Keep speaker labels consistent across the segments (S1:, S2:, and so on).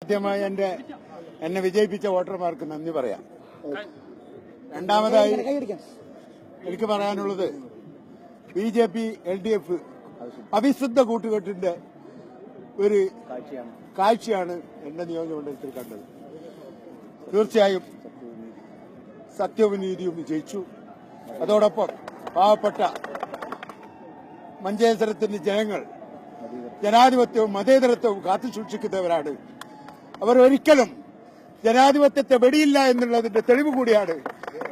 S1: ആദ്യമായി എന്നെ വിജയിപ്പിച്ച വോട്ടർമാർക്ക് നന്ദി പറയാം. രണ്ടാമതായി എനിക്ക് പറയാനുള്ളത് BJP LDF അവിശുദ്ധ കൂട്ടുകെട്ടിന്റെ ഒരു കാഴ്ചയാണ് എന്റെ നിയോജകമണ്ഡലത്തിൽ കണ്ടത്. തീർച്ചയായും സത്യവും നീതിയും വിജയിച്ചു. അതോടൊപ്പം പാവപ്പെട്ട മഞ്ചേശ്വരത്തിന്റെ ജനങ്ങൾ ജനാധിപത്യവും മതേതരത്വവും കാത്തുസൂക്ഷിക്കുന്നവരാണ്. അവർ ഒരിക്കലും ജനാധിപത്യത്തെ വെടിയില്ല എന്നുള്ളതിന്റെ തെളിവ് കൂടിയാണ്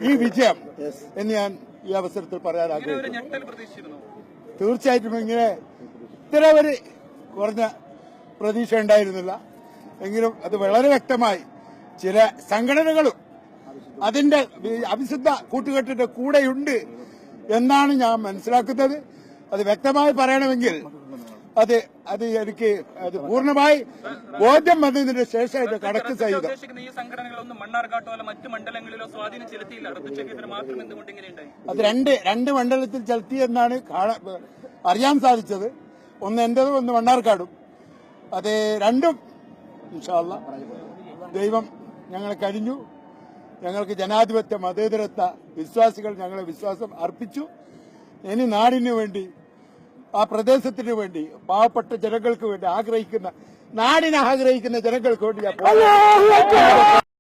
S1: ഈ വിജയം എന്ന് ഞാൻ ഈ അവസരത്തിൽ പറയാൻ ആഗ്രഹിക്കുന്നു. തീർച്ചയായിട്ടും ഇങ്ങനെ ഇത്ര ഒരു കുറഞ്ഞ പ്രതീക്ഷ ഉണ്ടായിരുന്നില്ല. എങ്കിലും അത് വളരെ വ്യക്തമായി ചില സംഘടനകളും അതിന്റെ അവിശുദ്ധ കൂട്ടുകെട്ടിന്റെ കൂടെയുണ്ട് എന്നാണ് ഞാൻ മനസ്സിലാക്കുന്നത്. അത് വ്യക്തമായി പറയണമെങ്കിൽ അത് എനിക്ക് പൂർണ്ണമായി ബോധ്യം വന്നതിന് ശേഷം അതിന്റെ കണക്ക് സഹിതം അത് രണ്ട് മണ്ഡലത്തിൽ ചെലുത്തി എന്നാണ് അറിയാൻ സാധിച്ചത്. ഒന്ന് എന്റേതും ഒന്ന് മണ്ണാർക്കാടും. അത് രണ്ടും ഇൻഷാ അല്ലാഹ് ദൈവം ഞങ്ങളെ കഴിഞ്ഞു. ഞങ്ങൾക്ക് ജനാധിപത്യ മതേതരത്വ വിശ്വാസികൾ ഞങ്ങളെ വിശ്വാസം അർപ്പിച്ചു. ഇനി നാടിനു വേണ്ടി, ആ പ്രദേശത്തിന് വേണ്ടി, പാവപ്പെട്ട ജനങ്ങൾക്ക് വേണ്ടി ആഗ്രഹിക്കുന്ന, നാടിനെ ആഗ്രഹിക്കുന്ന ജനങ്ങൾക്ക് വേണ്ടി